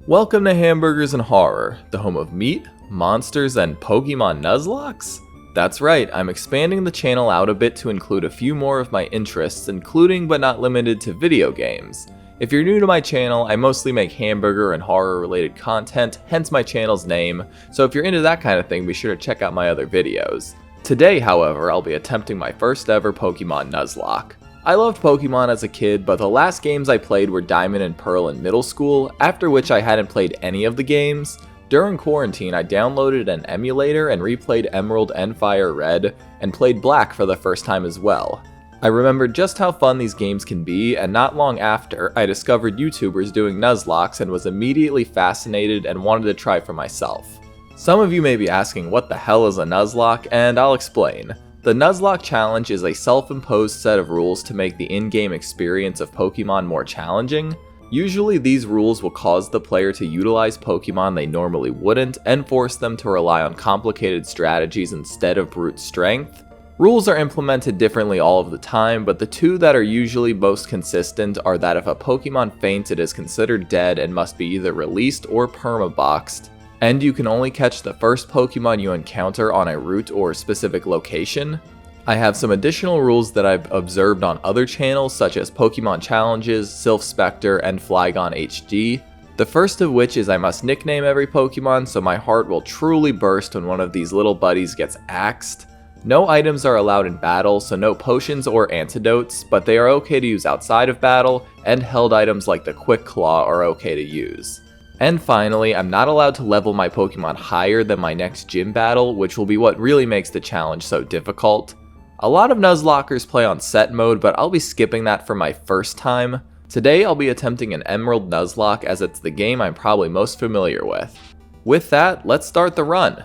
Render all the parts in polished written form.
Welcome to Hamburgers and Horror, the home of meat, monsters, and Pokemon Nuzlocks? That's right, I'm expanding the channel out a bit to include a few more of my interests, including but not limited to video games. If you're new to my channel, I mostly make hamburger and horror related content, hence my channel's name, so if you're into that kind of thing, be sure to check out my other videos. Today, however, I'll be attempting my first ever Pokemon Nuzlocke. I loved Pokemon as a kid, but the last games I played were Diamond and Pearl in middle school, after which I hadn't played any of the games. During quarantine, I downloaded an emulator and replayed Emerald and Fire Red, and played Black for the first time as well. I remembered just how fun these games can be, and not long after, I discovered YouTubers doing Nuzlockes and was immediately fascinated and wanted to try for myself. Some of you may be asking what the hell is a Nuzlocke, and I'll explain. The Nuzlocke Challenge is a self-imposed set of rules to make the in-game experience of Pokemon more challenging. Usually these rules will cause the player to utilize Pokemon they normally wouldn't, and force them to rely on complicated strategies instead of brute strength. Rules are implemented differently all of the time, but the two that are usually most consistent are that if a Pokemon faints, it is considered dead and must be either released or permaboxed, and you can only catch the first Pokemon you encounter on a route or specific location. I have some additional rules that I've observed on other channels such as Pokemon Challenges, Sylph Spectre, and Flygon HD. The first of which is I must nickname every Pokemon, so my heart will truly burst when one of these little buddies gets axed. No items are allowed in battle, so no potions or antidotes, but they are okay to use outside of battle, and held items like the Quick Claw are okay to use. And finally, I'm not allowed to level my Pokemon higher than my next gym battle, which will be what really makes the challenge so difficult. A lot of Nuzlockers play on set mode, but I'll be skipping that for my first time. Today I'll be attempting an Emerald Nuzlocke as it's the game I'm probably most familiar with. With that, let's start the run.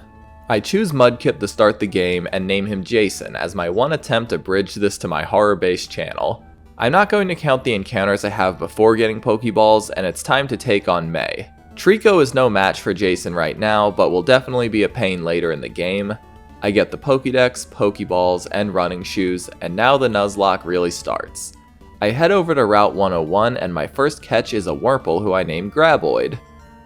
I choose Mudkip to start the game and name him Jason as my one attempt to bridge this to my horror-based channel. I'm not going to count the encounters I have before getting Pokeballs, and it's time to take on May. Trico is no match for Jason right now, but will definitely be a pain later in the game. I get the Pokédex, Pokeballs, and running shoes, and now the Nuzlocke really starts. I head over to Route 101, and my first catch is a Wurmple who I name Graboid.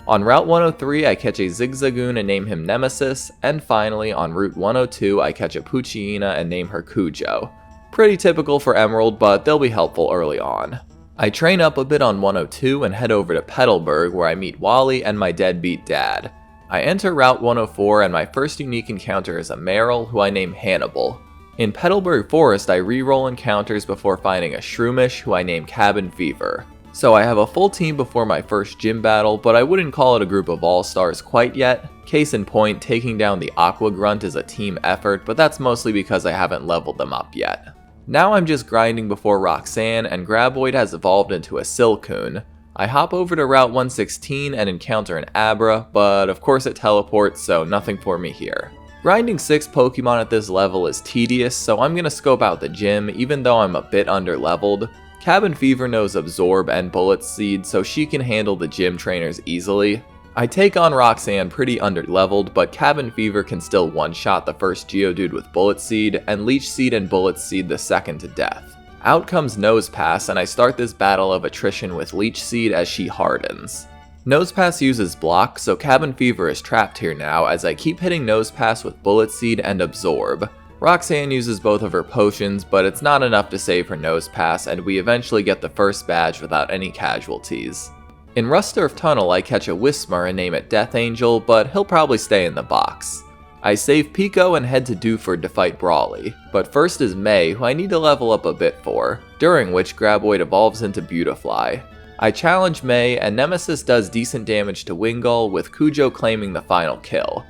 On Route 103, I catch a Zigzagoon and name him Nemesis, and finally, on Route 102, I catch a Poochyena and name her Cujo. Pretty typical for Emerald, but they'll be helpful early on. I train up a bit on 102 and head over to Petalburg where I meet Wally and my deadbeat dad. I enter Route 104 and my first unique encounter is a Marill who I name Hannibal. In Petalburg Forest I re-roll encounters before finding a Shroomish who I name Cabin Fever. So I have a full team before my first gym battle, but I wouldn't call it a group of all-stars quite yet. Case in point, taking down the Aqua Grunt is a team effort, but that's mostly because I haven't leveled them up yet. Now I'm just grinding before Roxanne, and Graboid has evolved into a Silcoon. I hop over to Route 116 and encounter an Abra, but of course it teleports, so nothing for me here. Grinding 6 Pokemon at this level is tedious, so I'm gonna scope out the gym, even though I'm a bit underleveled. Cabin Fever knows Absorb and Bullet Seed, so she can handle the gym trainers easily. I take on Roxanne pretty underleveled, but Cabin Fever can still one-shot the first Geodude with Bullet Seed, and Leech Seed and Bullet Seed the second to death. Out comes Nosepass, and I start this battle of attrition with Leech Seed as she hardens. Nosepass uses Block, so Cabin Fever is trapped here now as I keep hitting Nosepass with Bullet Seed and Absorb. Roxanne uses both of her potions, but it's not enough to save her Nosepass, and we eventually get the first badge without any casualties. In Rusturf Tunnel, I catch a Whismur and name it Death Angel, but he'll probably stay in the box. I save Pico and head to Dewford to fight Brawly, but first is May, who I need to level up a bit for, during which Graboid evolves into Beautifly. I challenge May, and Nemesis does decent damage to Wingull, with Cujo claiming the final kill.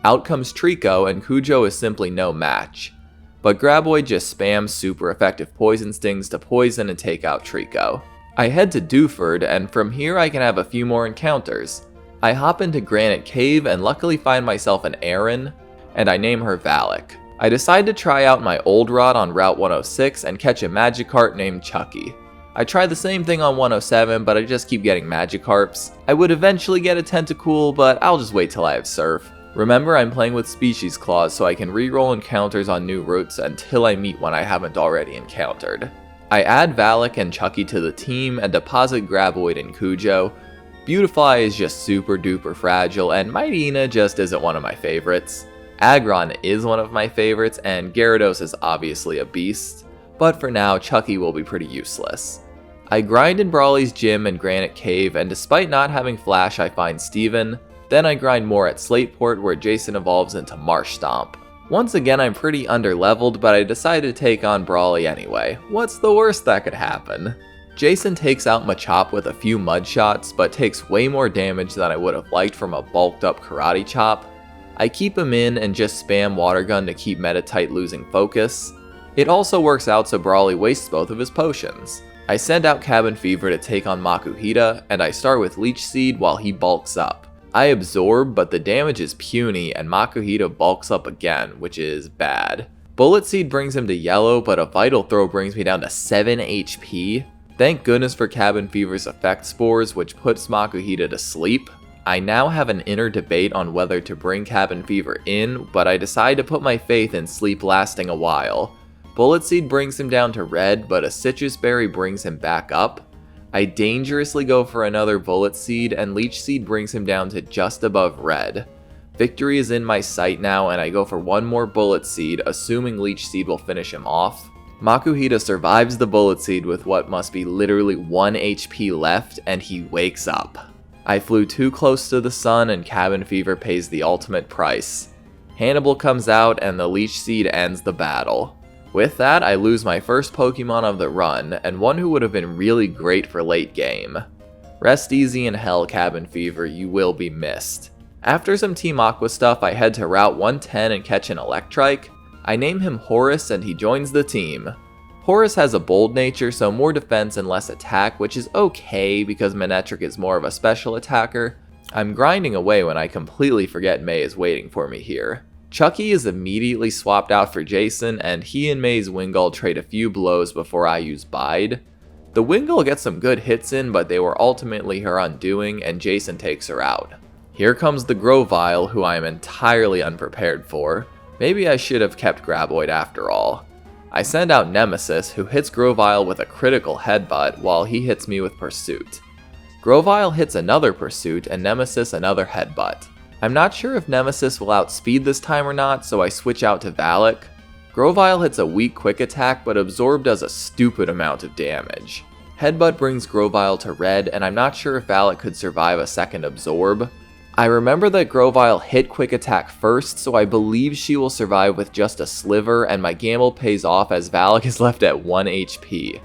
Out comes Trico, and Cujo is simply no match. But Graboid just spams super effective Poison Stings to poison and take out Trico. I head to Dewford, and from here I can have a few more encounters. I hop into Granite Cave and luckily find myself an Aron, and I name her Valak. I decide to try out my Old Rod on Route 106 and catch a Magikarp named Chucky. I try the same thing on 107, but I just keep getting Magikarps. I would eventually get a Tentacool, but I'll just wait till I have Surf. Remember, I'm playing with Species Clause, so I can re-roll encounters on new routes until I meet one I haven't already encountered. I add Valak and Chucky to the team and deposit Graboid and Cujo, Beautifly is just super duper fragile, and Mightyena just isn't one of my favorites. Aggron is one of my favorites, and Gyarados is obviously a beast, but for now, Chucky will be pretty useless. I grind in Brawly's gym and Granite Cave, and despite not having Flash, I find Steven. Then I grind more at Slateport, where Jason evolves into Marsh Stomp. Once again, I'm pretty underleveled, but I decided to take on Brawly anyway. What's the worst that could happen? Jason takes out Machop with a few mud shots, but takes way more damage than I would have liked from a bulked up Karate Chop. I keep him in and just spam Water Gun to keep Meditite losing focus. It also works out so Brawly wastes both of his potions. I send out Cabin Fever to take on Makuhita, and I start with Leech Seed while he bulks up. I absorb, but the damage is puny, and Makuhita bulks up again, which is bad. Bullet Seed brings him to yellow, but a Vital Throw brings me down to 7 HP. Thank goodness for Cabin Fever's Effect Spores, which puts Makuhita to sleep. I now have an inner debate on whether to bring Cabin Fever in, but I decide to put my faith in Sleep lasting a while. Bullet Seed brings him down to red, but a Citrus Berry brings him back up. I dangerously go for another Bullet Seed, and Leech Seed brings him down to just above red. Victory is in my sight now, and I go for one more Bullet Seed, assuming Leech Seed will finish him off. Makuhita survives the Bullet Seed with what must be literally 1 HP left, and he wakes up. I flew too close to the sun, and Cabin Fever pays the ultimate price. Hannibal comes out, and the Leech Seed ends the battle. With that, I lose my first Pokemon of the run, and one who would have been really great for late game. Rest easy in hell, Cabin Fever, you will be missed. After some Team Aqua stuff, I head to Route 110 and catch an Electrike. I name him Horus and he joins the team. Horus has a bold nature, so more defense and less attack, which is okay because Manectric is more of a special attacker. I'm grinding away when I completely forget May is waiting for me here. Chucky is immediately swapped out for Jason, and he and May's Wingull trade a few blows before I use Bide. The Wingull gets some good hits in, but they were ultimately her undoing, and Jason takes her out. Here comes the Grovyle, who I am entirely unprepared for. Maybe I should have kept Graboid after all. I send out Nemesis, who hits Grovyle with a critical headbutt, while he hits me with Pursuit. Grovyle hits another Pursuit, and Nemesis another headbutt. I'm not sure if Nemesis will outspeed this time or not, so I switch out to Valak. Grovyle hits a weak quick attack, but Absorb does a stupid amount of damage. Headbutt brings Grovyle to red, and I'm not sure if Valak could survive a second Absorb. I remember that Grovyle hit quick attack first, so I believe she will survive with just a sliver, and my gamble pays off as Valak is left at 1 HP.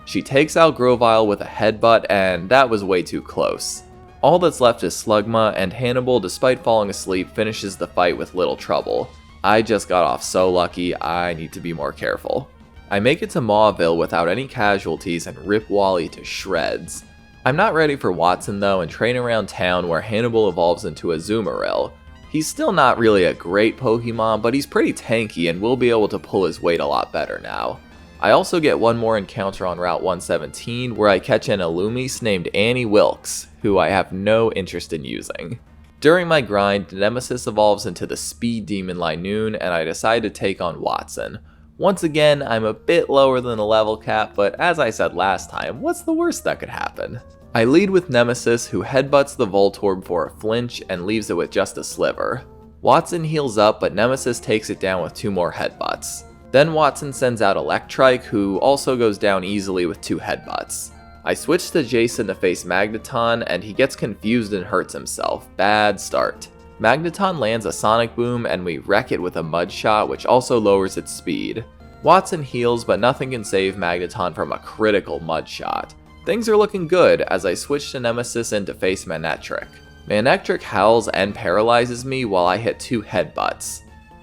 She takes out Grovyle with a headbutt, and that was way too close. All that's left is Slugma, and Hannibal, despite falling asleep, finishes the fight with little trouble. I just got off so lucky, I need to be more careful. I make it to Mauville without any casualties and rip Wally to shreds. I'm not ready for Watson though, and train around town where Hannibal evolves into a Azumarill. He's still not really a great Pokemon, but he's pretty tanky and will be able to pull his weight a lot better now. I also get one more encounter on Route 117 where I catch an Illumise named Annie Wilkes, who I have no interest in using. During my grind, Nemesis evolves into the Speed Demon Linoon, and I decide to take on Watson. Once again, I'm a bit lower than the level cap, but as I said last time, what's the worst that could happen? I lead with Nemesis, who headbutts the Voltorb for a flinch and leaves it with just a sliver. Watson heals up, but Nemesis takes it down with 2 more headbutts. Then Watson sends out Electrike, who also goes down easily with 2 headbutts. I switch to Jason to face Magneton, and he gets confused and hurts himself. Bad start. Magneton lands a Sonic Boom, and we wreck it with a Mud Shot, which also lowers its speed. Watson heals, but nothing can save Magneton from a critical Mud Shot. Things are looking good as I switch to Nemesis and to face Manectric. Manectric howls and paralyzes me while I hit 2 headbutts.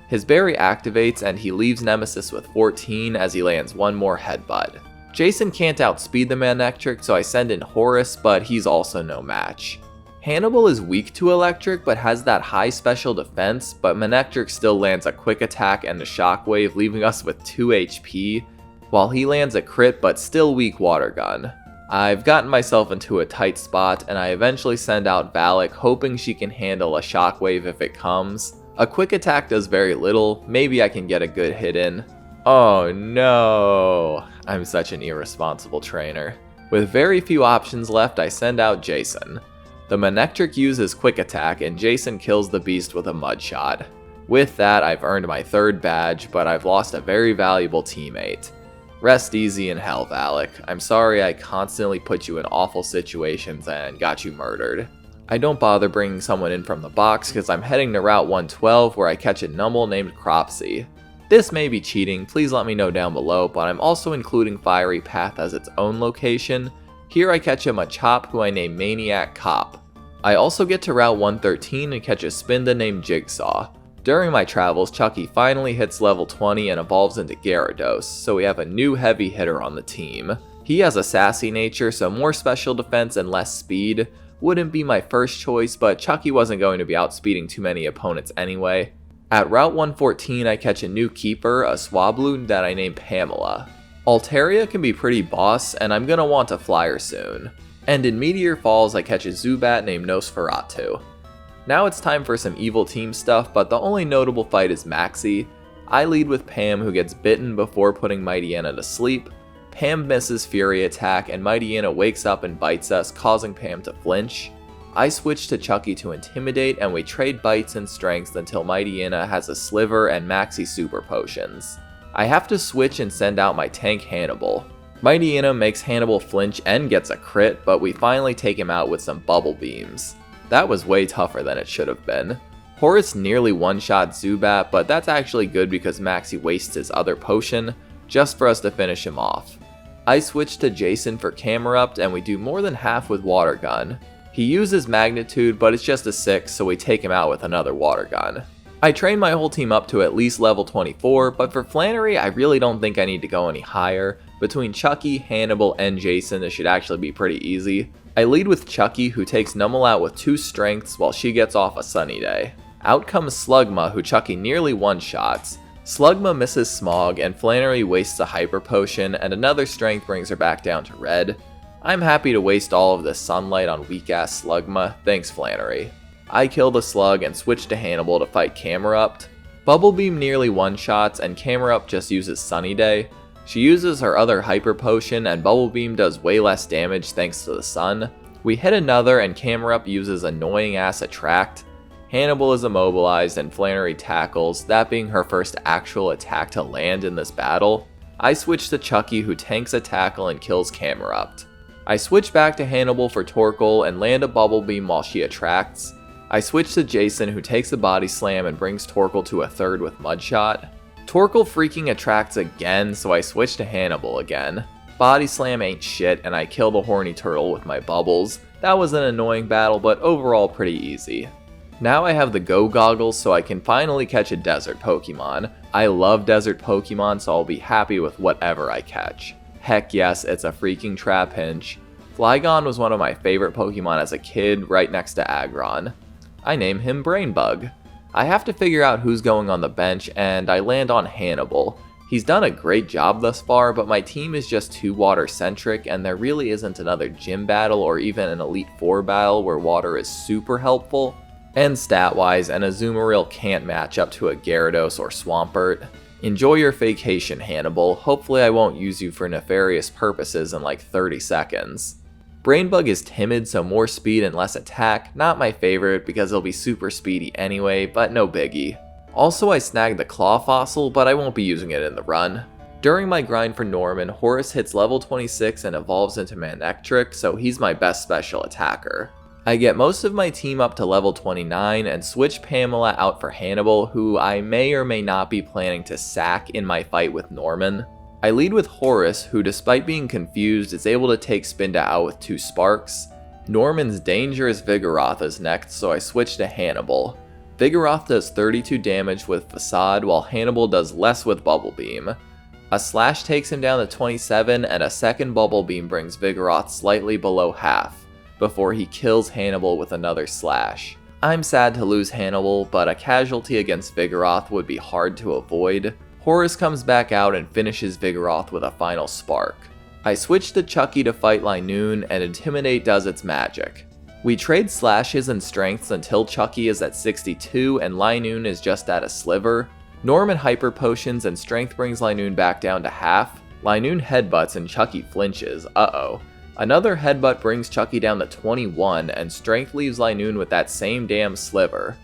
His berry activates and he leaves Nemesis with 14 as he lands 1 more headbutt. Jason can't outspeed the Manectric, so I send in Horus, but he's also no match. Hannibal is weak to electric but has that high special defense, but Manectric still lands a quick attack and a shockwave, leaving us with 2 HP, while he lands a crit but still weak water gun. I've gotten myself into a tight spot, and I eventually send out Valak, hoping she can handle a shockwave if it comes. A quick attack does very little, maybe I can get a good hit in. Oh no, I'm such an irresponsible trainer. With very few options left, I send out Jason. The Manectric uses Quick Attack and Jason kills the beast with a Mud Shot. With that, I've earned my 3rd badge, but I've lost a very valuable teammate. Rest easy in hell, Valak. I'm sorry I constantly put you in awful situations and got you murdered. I don't bother bringing someone in from the box because I'm heading to Route 112 where I catch a Numble named Cropsy. This may be cheating, please let me know down below, but I'm also including Fiery Path as its own location. Here I catch a Machop who I name Maniac Cop. I also get to Route 113 and catch a Spinda named Jigsaw. During my travels, Chucky finally hits level 20 and evolves into Gyarados, so we have a new heavy hitter on the team. He has a sassy nature, so more special defense and less speed. Wouldn't be my first choice, but Chucky wasn't going to be outspeeding too many opponents anyway. At Route 114, I catch a new keeper, a Swablu that I name Pamela. Altaria can be pretty boss, and I'm gonna want a flyer soon. And in Meteor Falls, I catch a Zubat named Nosferatu. Now it's time for some evil team stuff, but the only notable fight is Maxie. I lead with Pam, who gets bitten before putting Mightyena to sleep. Pam misses Fury Attack, and Mightyena wakes up and bites us, causing Pam to flinch. I switch to Chucky to Intimidate, and we trade bites and strengths until Mightyena has a Sliver and Maxie Super Potions. I have to switch and send out my tank Hannibal. Mightyena makes Hannibal flinch and gets a crit, but we finally take him out with some Bubble Beams. That was way tougher than it should have been. Horus nearly one-shot Zubat, but that's actually good because Maxie wastes his other potion, just for us to finish him off. I switch to Jason for Camerupt, and we do more than half with Water Gun. He uses Magnitude, but it's just a 6, so we take him out with another Water Gun. I train my whole team up to at least level 24, but for Flannery, I really don't think I need to go any higher. Between Chucky, Hannibal, and Jason, this should actually be pretty easy. I lead with Chucky, who takes Numble out with 2 strengths while she gets off a Sunny Day. Out comes Slugma, who Chucky nearly one-shots. Slugma misses Smog, and Flannery wastes a Hyper Potion, and another strength brings her back down to red. I'm happy to waste all of this sunlight on weak-ass Slugma, thanks Flannery. I kill the Slug and switch to Hannibal to fight Camerupt. Bubble Beam nearly one-shots, and Camerupt just uses Sunny Day. She uses her other Hyper Potion, and Bubble Beam does way less damage thanks to the sun. We hit another, and Camerupt uses annoying-ass Attract. Hannibal is immobilized, and Flannery tackles, that being her first actual attack to land in this battle. I switch to Chucky, who tanks a tackle and kills Camerupt. I switch back to Hannibal for Torkoal and land a Bubble Beam while she attracts. I switch to Jason, who takes a Body Slam and brings Torkoal to a 3rd with Mudshot. Torkoal freaking attracts again, so I switch to Hannibal again. Body Slam ain't shit, and I kill the Horny Turtle with my bubbles. That was an annoying battle, but overall pretty easy. Now I have the Go Goggles, so I can finally catch a desert Pokemon. I love desert Pokemon, so I'll be happy with whatever I catch. Heck yes, it's a freaking Trapinch. Flygon was one of my favorite Pokemon as a kid, right next to Aggron. I name him Brainbug. I have to figure out who's going on the bench, and I land on Hannibal. He's done a great job thus far, but my team is just too water-centric, and there really isn't another gym battle or even an Elite Four battle where water is super helpful. And stat-wise, an Azumarill can't match up to a Gyarados or Swampert. Enjoy your vacation, Hannibal. Hopefully I won't use you for nefarious purposes in like 30 seconds. Brainbug is timid, so more speed and less attack. Not my favorite because he'll be super speedy anyway, but no biggie. Also, I snagged the Claw Fossil, but I won't be using it in the run. During my grind for Norman, Horus hits level 26 and evolves into Manectric, so he's my best special attacker. I get most of my team up to level 29 and switch Pamela out for Hannibal, who I may or may not be planning to sack in my fight with Norman. I lead with Horus, who despite being confused is able to take Spinda out with 2 sparks. Norman's dangerous Vigoroth is next, so I switch to Hannibal. Vigoroth does 32 damage with Facade, while Hannibal does less with Bubble Beam. A Slash takes him down to 27, and a second Bubble Beam brings Vigoroth slightly below half, before he kills Hannibal with another Slash. I'm sad to lose Hannibal, but a casualty against Vigoroth would be hard to avoid. Horus comes back out and finishes Vigoroth with a final spark. I switch to Chucky to fight Linoone, and Intimidate does its magic. We trade slashes and strengths until Chucky is at 62 and Linoone is just at a sliver. Norman Hyper Potions and Strength brings Linoone back down to half. Linoone headbutts and Chucky flinches, uh-oh. Another headbutt brings Chucky down to 21, and Strength leaves Linoon with that same damn sliver.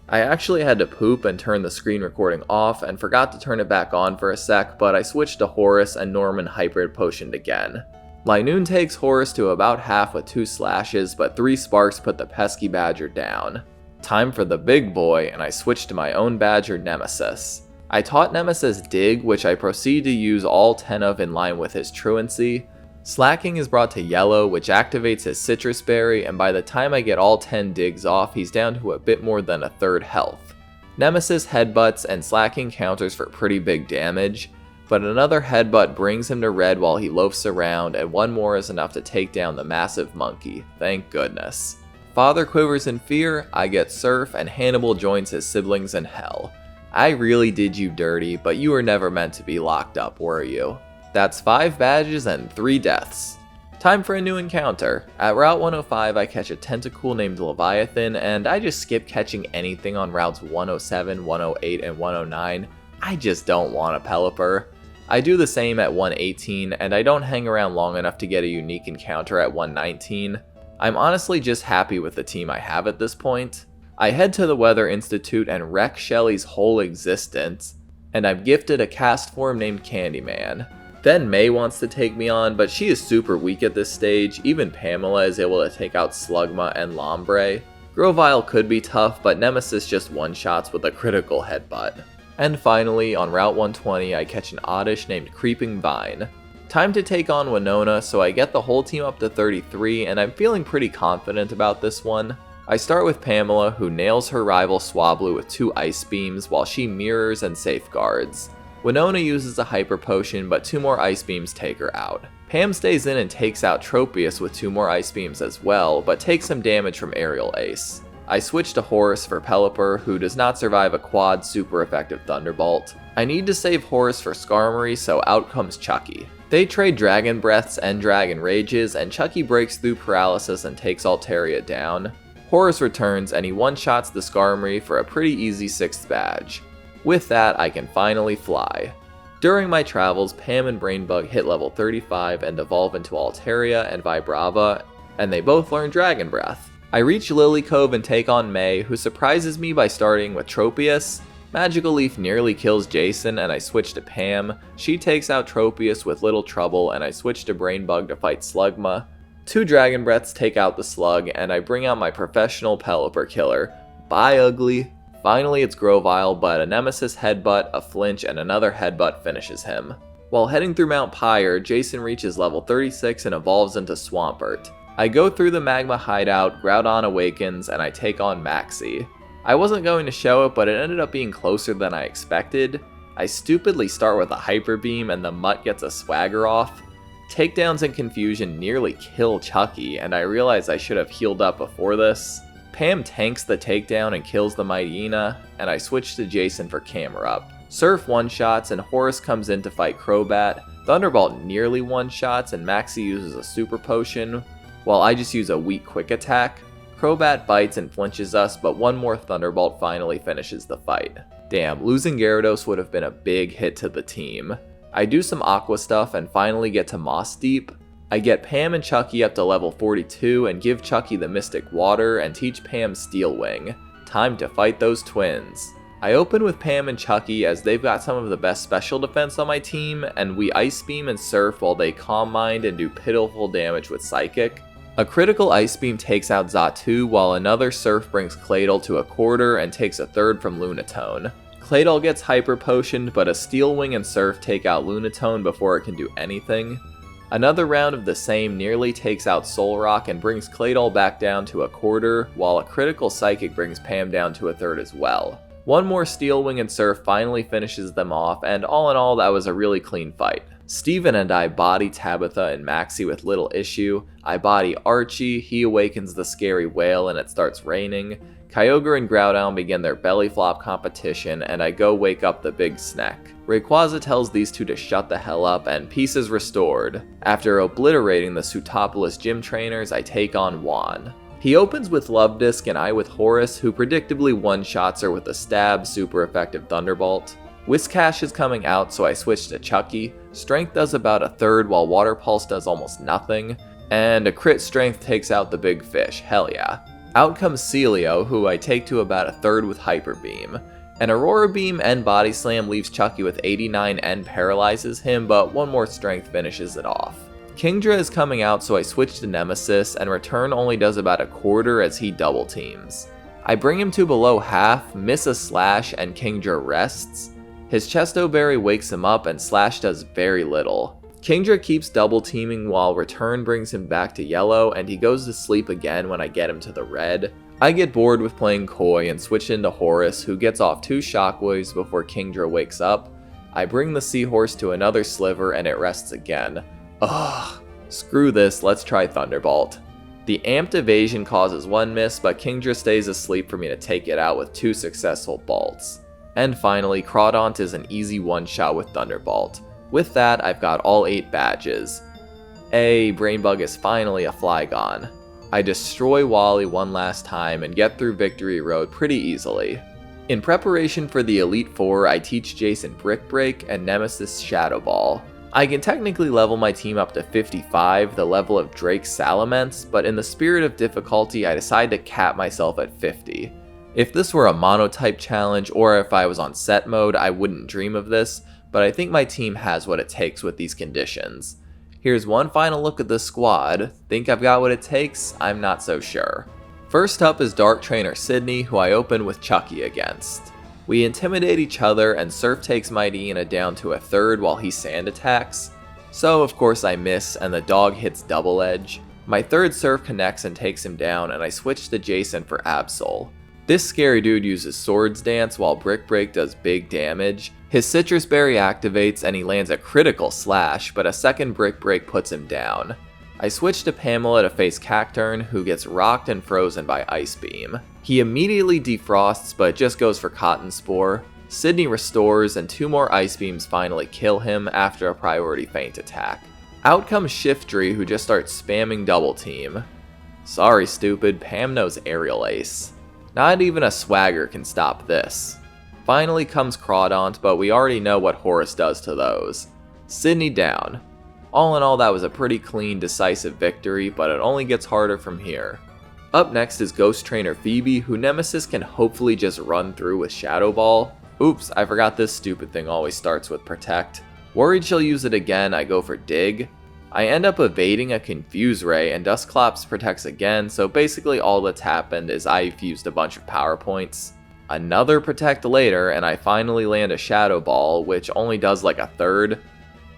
I actually had to poop and turn the screen recording off and forgot to turn it back on for a sec, but I switched to Horus and Norman Hyper Potioned again. Linoon takes Horus to about half with 2 slashes, but 3 sparks put the pesky badger down. Time for the big boy, and I switched to my own badger Nemesis. I taught Nemesis Dig, which I proceed to use all 10 of in line with his truancy. Slacking is brought to yellow, which activates his citrus berry, and by the time I get all 10 digs off, he's down to a bit more than a third health. Nemesis headbutts and slacking counters for pretty big damage, but another headbutt brings him to red while he loafs around, and one more is enough to take down the massive monkey, thank goodness. Father quivers in fear, I get Surf, and Hannibal joins his siblings in hell. I really did you dirty, but you were never meant to be locked up, were you? That's 5 badges and 3 deaths. Time for a new encounter. At Route 105 I catch a tentacle named Leviathan, and I just skip catching anything on routes 107, 108, and 109. I just don't want a Pelipper. I do the same at 118, and I don't hang around long enough to get a unique encounter at 119. I'm honestly just happy with the team I have at this point. I head to the Weather Institute and wreck Shelly's whole existence, and I'm gifted a cast form named Candyman. Then May wants to take me on, but she is super weak at this stage. Even Pamela is able to take out Slugma and Lombre. Grovyle could be tough, but Nemesis just one-shots with a critical headbutt. And finally, on Route 120, I catch an oddish named Creeping Vine. Time to take on Winona, so I get the whole team up to 33, and I'm feeling pretty confident about this one. I start with Pamela, who nails her rival Swablu with 2 ice beams while she mirrors and safeguards. Winona uses a hyper potion, but 2 more ice beams take her out. Pam stays in and takes out Tropius with 2 more ice beams as well, but takes some damage from Aerial Ace. I switch to Horus for Pelipper, who does not survive a quad super effective Thunderbolt. I need to save Horus for Skarmory, so out comes Chucky. They trade Dragon Breaths and Dragon Rages, and Chucky breaks through Paralysis and takes Altaria down. Horus returns, and he one-shots the Skarmory for a pretty easy 6th badge. With that, I can finally fly. During my travels, Pam and Brainbug hit level 35 and evolve into Altaria and Vibrava, and they both learn Dragon Breath. I reach Lily Cove and take on May, who surprises me by starting with Tropius. Magical Leaf nearly kills Jason, and I switch to Pam. She takes out Tropius with little trouble, and I switch to Brainbug to fight Slugma. 2 Dragon Breaths take out the Slug, and I bring out my professional Pelipper killer. Bye, Ugly. Finally, it's Grovyle, but a Nemesis headbutt, a flinch, and another headbutt finishes him. While heading through Mount Pyre, Jason reaches level 36 and evolves into Swampert. I go through the Magma hideout, Groudon awakens, and I take on Maxie. I wasn't going to show it, but it ended up being closer than I expected. I stupidly start with a Hyper Beam, and the Mutt gets a Swagger off. Takedowns and confusion nearly kill Chucky, and I realize I should have healed up before this. Pam tanks the takedown and kills the Mightyena, and I switch to Jason for Camerupt. Surf one-shots, and Horus comes in to fight Crobat. Thunderbolt nearly one-shots, and Maxie uses a super potion, while I just use a weak quick attack. Crobat bites and flinches us, but one more Thunderbolt finally finishes the fight. Damn, losing Gyarados would have been a big hit to the team. I do some Aqua stuff and finally get to Moss Deep. I get Pam and Chucky up to level 42 and give Chucky the Mystic Water and teach Pam Steel Wing. Time to fight those twins. I open with Pam and Chucky as they've got some of the best special defense on my team, and we Ice Beam and Surf while they Calm Mind and do pitiful damage with Psychic. A critical Ice Beam takes out Xatu, while another Surf brings Claydol to a quarter and takes a third from Lunatone. Claydol gets Hyper Potioned, but a Steel Wing and Surf take out Lunatone before it can do anything. Another round of the same nearly takes out Solrock and brings Claydol back down to a quarter, while a critical Psychic brings Pam down to a third as well. One more Steel Wing and Surf finally finishes them off, and all in all that was a really clean fight. Steven and I body Tabitha and Maxie with little issue. I body Archie, he awakens the scary whale and it starts raining. Kyogre and Groudon begin their belly flop competition, and I go wake up the big snack. Rayquaza tells these two to shut the hell up, and peace is restored. After obliterating the Sootopolis gym trainers, I take on Juan. He opens with Love Disc and I with Horus, who predictably one-shots her with a stab super effective Thunderbolt. Whiscash is coming out, so I switch to Chucky. Strength does about a third, while Water Pulse does almost nothing. And a crit strength takes out the big fish, hell yeah. Out comes Celio, who I take to about a third with Hyper Beam. An Aurora Beam and Body Slam leaves Chucky with 89 and paralyzes him, but one more strength finishes it off. Kingdra is coming out, so I switch to Nemesis, and Return only does about a quarter as he double teams. I bring him to below half, miss a Slash, and Kingdra rests. His Chesto Berry wakes him up, and Slash does very little. Kingdra keeps double teaming while Return brings him back to yellow, and he goes to sleep again when I get him to the red. I get bored with playing coy and switch into Horus, who gets off 2 shockwaves before Kingdra wakes up. I bring the Seahorse to another sliver and it rests again. Ugh, screw this, let's try Thunderbolt. The amped evasion causes 1 miss, but Kingdra stays asleep for me to take it out with 2 successful bolts. And finally, Crawdaunt is an easy one-shot with Thunderbolt. With that, I've got all 8 badges. Brainbug is finally a Flygon. I destroy Wally one last time and get through Victory Road pretty easily. In preparation for the Elite Four, I teach Jason Brick Break and Nemesis Shadow Ball. I can technically level my team up to 55, the level of Drake's Salamence, but in the spirit of difficulty, I decide to cap myself at 50. If this were a monotype challenge, or if I was on set mode, I wouldn't dream of this, but I think my team has what it takes with these conditions. Here's one final look at the squad. Think I've got what it takes? I'm not so sure. First up is Dark Trainer Sydney, who I open with Chucky against. We intimidate each other, and Surf takes Mightyena down to a third while he sand attacks. So of course I miss, and the dog hits Double Edge. My third Surf connects and takes him down, and I switch to Jason for Absol. This scary dude uses Swords Dance while Brick Break does big damage. His Citrus Berry activates and he lands a critical slash, but a second Brick Break puts him down. I switch to Pamela to face Cacturn, who gets rocked and frozen by Ice Beam. He immediately defrosts, but just goes for Cotton Spore. Sydney restores, and 2 more Ice Beams finally kill him after a priority feint attack. Out comes Shiftry, who just starts spamming Double Team. Sorry stupid, Pam knows Aerial Ace. Not even a Swagger can stop this. Finally comes Crawdaunt, but we already know what Horus does to those. Sydney down. All in all, that was a pretty clean, decisive victory, but it only gets harder from here. Up next is Ghost Trainer Phoebe, who Nemesis can hopefully just run through with Shadow Ball. Oops, I forgot this stupid thing always starts with Protect. Worried she'll use it again, I go for Dig. I end up evading a Confuse Ray, and Dusclops protects again, so basically all that's happened is I fused a bunch of power points. Another Protect later, and I finally land a Shadow Ball, which only does like a third.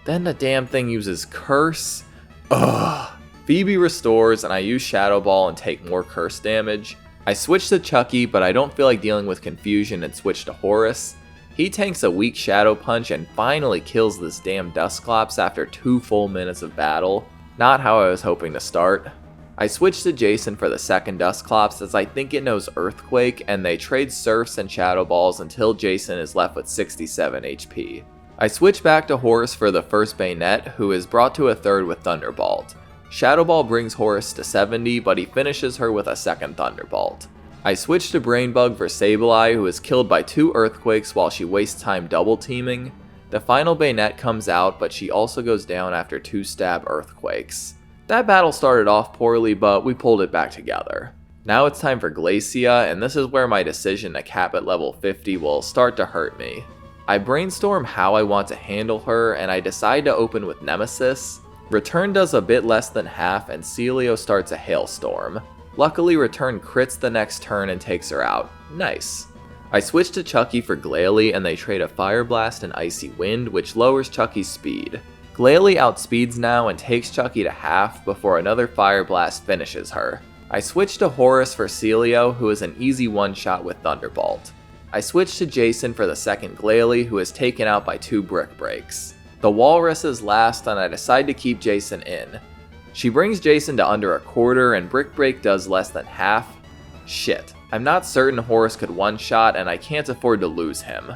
Then the damn thing uses Curse. Ugh. Phoebe restores, and I use Shadow Ball and take more Curse damage. I switch to Chucky, but I don't feel like dealing with confusion and switch to Horus. He tanks a weak Shadow Punch and finally kills this damn Dusclops after 2 full minutes of battle. Not how I was hoping to start. I switch to Jason for the second Dusclops as I think it knows Earthquake, and they trade Surfs and Shadow Balls until Jason is left with 67 HP. I switch back to Horus for the first Bayonet, who is brought to a third with Thunderbolt. Shadow Ball brings Horus to 70, but he finishes her with a second Thunderbolt. I switch to Brainbug for Sableye, who is killed by 2 Earthquakes while she wastes time double teaming. The final Bayonet comes out, but she also goes down after 2 stab Earthquakes. That battle started off poorly, but we pulled it back together. Now it's time for Glacia, and this is where my decision to cap at level 50 will start to hurt me. I brainstorm how I want to handle her, and I decide to open with Nemesis. Return does a bit less than half, and Celio starts a Hailstorm. Luckily, Return crits the next turn and takes her out. Nice. I switch to Chucky for Glalie, and they trade a Fire Blast and Icy Wind, which lowers Chucky's speed. Glalie outspeeds now and takes Chucky to half before another Fire Blast finishes her. I switch to Horus for Celio, who is an easy one-shot with Thunderbolt. I switch to Jason for the second Glalie, who is taken out by 2 Brick Breaks. The Walrus is last, and I decide to keep Jason in. She brings Jason to under a quarter, and Brick Break does less than half. Shit, I'm not certain Horus could one-shot, and I can't afford to lose him.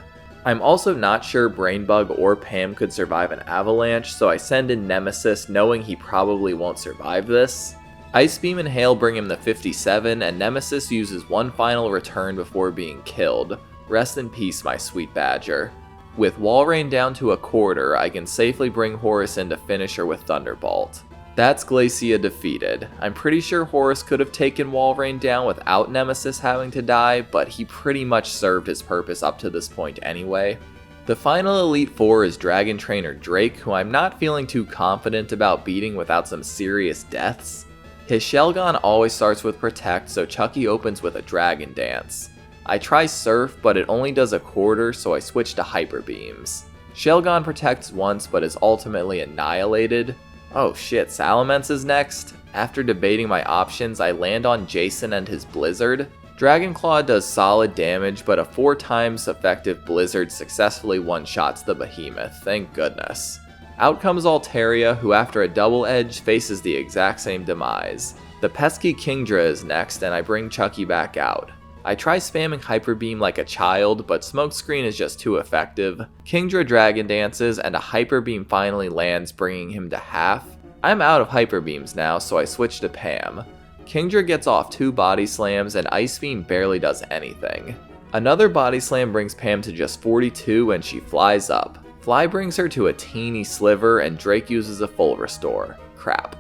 I'm also not sure Brainbug or Pam could survive an avalanche, so I send in Nemesis knowing he probably won't survive this. Ice Beam and Hail bring him to 57, and Nemesis uses one final return before being killed. Rest in peace, my sweet badger. With Walrein down to a quarter, I can safely bring Horus in to finish her with Thunderbolt. That's Glacia defeated. I'm pretty sure Horus could have taken Walrein down without Nemesis having to die, but he pretty much served his purpose up to this point anyway. The final Elite Four is Dragon Trainer Drake, who I'm not feeling too confident about beating without some serious deaths. His Shelgon always starts with Protect, so Chucky opens with a Dragon Dance. I try Surf, but it only does a quarter, so I switch to Hyper Beams. Shelgon protects once, but is ultimately annihilated. Oh shit, Salamence is next? After debating my options, I land on Jason and his Blizzard. Dragon Claw does solid damage, but a 4 times effective Blizzard successfully one-shots the behemoth, thank goodness. Out comes Altaria, who after a double edge faces the exact same demise. The pesky Kingdra is next, and I bring Chucky back out. I try spamming Hyper Beam like a child, but Smokescreen is just too effective. Kingdra Dragon Dances, and a Hyper Beam finally lands, bringing him to half. I'm out of Hyper Beams now, so I switch to Pam. Kingdra gets off 2 body slams, and Ice Beam barely does anything. Another body slam brings Pam to just 42, and she flies up. Fly brings her to a teeny sliver, and Drake uses a full restore. Crap.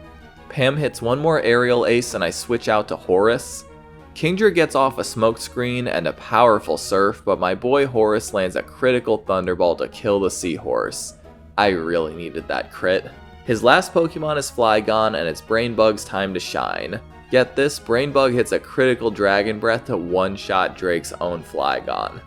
Pam hits one more aerial ace, and I switch out to Horus. Kingdra gets off a Smokescreen and a powerful Surf, but my boy Horus lands a critical Thunderbolt to kill the Seahorse. I really needed that crit. His last Pokemon is Flygon, and it's Brainbug's time to shine. Get this, Brainbug hits a critical Dragon Breath to one-shot Drake's own Flygon.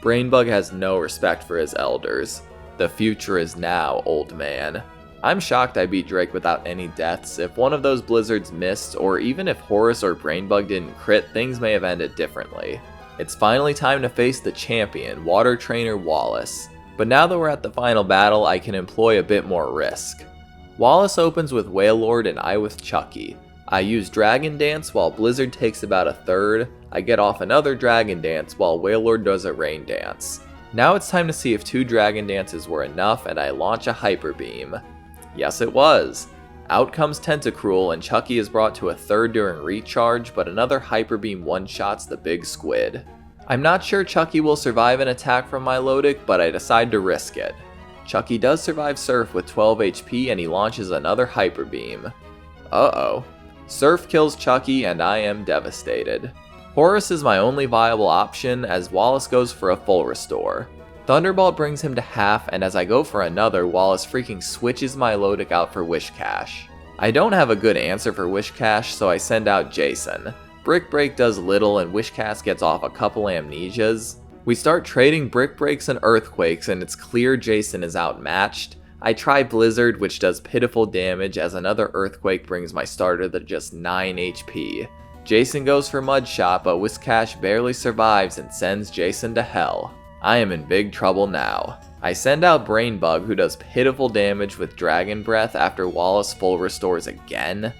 Brainbug has no respect for his elders. The future is now, old man. I'm shocked I beat Drake without any deaths. If one of those blizzards missed, or even if Horus or Brainbug didn't crit, things may have ended differently. It's finally time to face the champion, Water Trainer Wallace. But now that we're at the final battle, I can employ a bit more risk. Wallace opens with Wailord and I with Chucky. I use Dragon Dance while Blizzard takes about a third. I get off another Dragon Dance while Wailord does a Rain Dance. Now it's time to see if 2 Dragon Dances were enough, and I launch a Hyper Beam. Yes, it was. Out comes Tentacruel, and Chucky is brought to a third during recharge, but another Hyper Beam one-shots the big squid. I'm not sure Chucky will survive an attack from Milotic, but I decide to risk it. Chucky does survive Surf with 12 HP, and he launches another Hyper Beam. Uh-oh. Surf kills Chucky, and I am devastated. Horus is my only viable option, as Wallace goes for a full restore. Thunderbolt brings him to half, and as I go for another, Wallace freaking switches Milotic out for Wish Cash. I don't have a good answer for Wish Cash, so I send out Jason. Brick Break does little, and Wish Cash gets off a couple amnesias. We start trading Brick Breaks and Earthquakes, and it's clear Jason is outmatched. I try Blizzard, which does pitiful damage, as another Earthquake brings my starter to just 9 HP. Jason goes for Mud Shot, but Wish Cash barely survives and sends Jason to hell. I am in big trouble now. I send out Brainbug, who does pitiful damage with Dragon Breath after Wallace full restores again.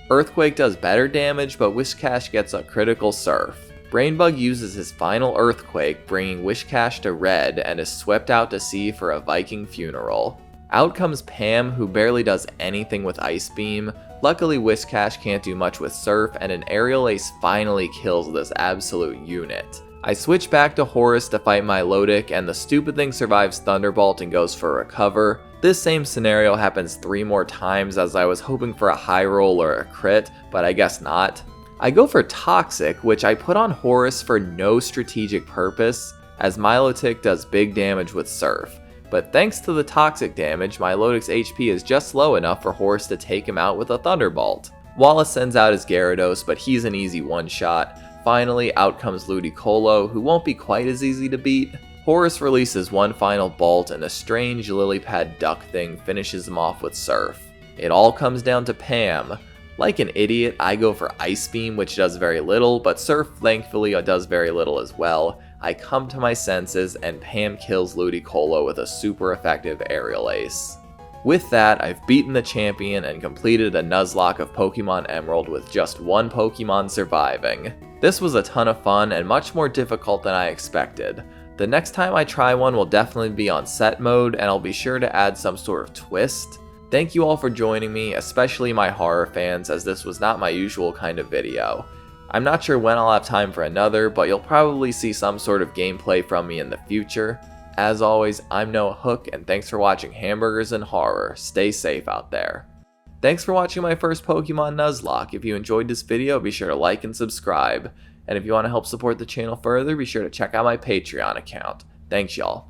Earthquake does better damage, but Wish Cash gets a critical Surf. Brainbug uses his final Earthquake, bringing Wish Cash to red, and is swept out to sea for a Viking funeral. Out comes Pam, who barely does anything with Ice Beam. Luckily, Wish Cash can't do much with Surf, and an Aerial Ace finally kills this absolute unit. I switch back to Horus to fight Milotic, and the stupid thing survives Thunderbolt and goes for Recover. This same scenario happens 3 more times, as I was hoping for a high roll or a crit, but I guess not. I go for Toxic, which I put on Horus for no strategic purpose, as Milotic does big damage with Surf. But thanks to the Toxic damage, Milotic's HP is just low enough for Horus to take him out with a Thunderbolt. Wallace sends out his Gyarados, but he's an easy one-shot. Finally, out comes Ludicolo, who won't be quite as easy to beat. Horus releases one final bolt, and a strange lily pad duck thing finishes him off with Surf. It all comes down to Pam. Like an idiot, I go for Ice Beam, which does very little, but Surf thankfully does very little as well. I come to my senses, and Pam kills Ludicolo with a super effective Aerial Ace. With that, I've beaten the champion and completed a Nuzlocke of Pokemon Emerald with just 1 Pokemon surviving. This was a ton of fun and much more difficult than I expected. The next time I try one will definitely be on set mode, and I'll be sure to add some sort of twist. Thank you all for joining me, especially my horror fans, as this was not my usual kind of video. I'm not sure when I'll have time for another, but you'll probably see some sort of gameplay from me in the future. As always, I'm Noah Hook, and thanks for watching Hamburgers and Horror. Stay safe out there. Thanks for watching my first Pokemon Nuzlocke. If you enjoyed this video, be sure to like and subscribe. And if you want to help support the channel further, be sure to check out my Patreon account. Thanks, y'all.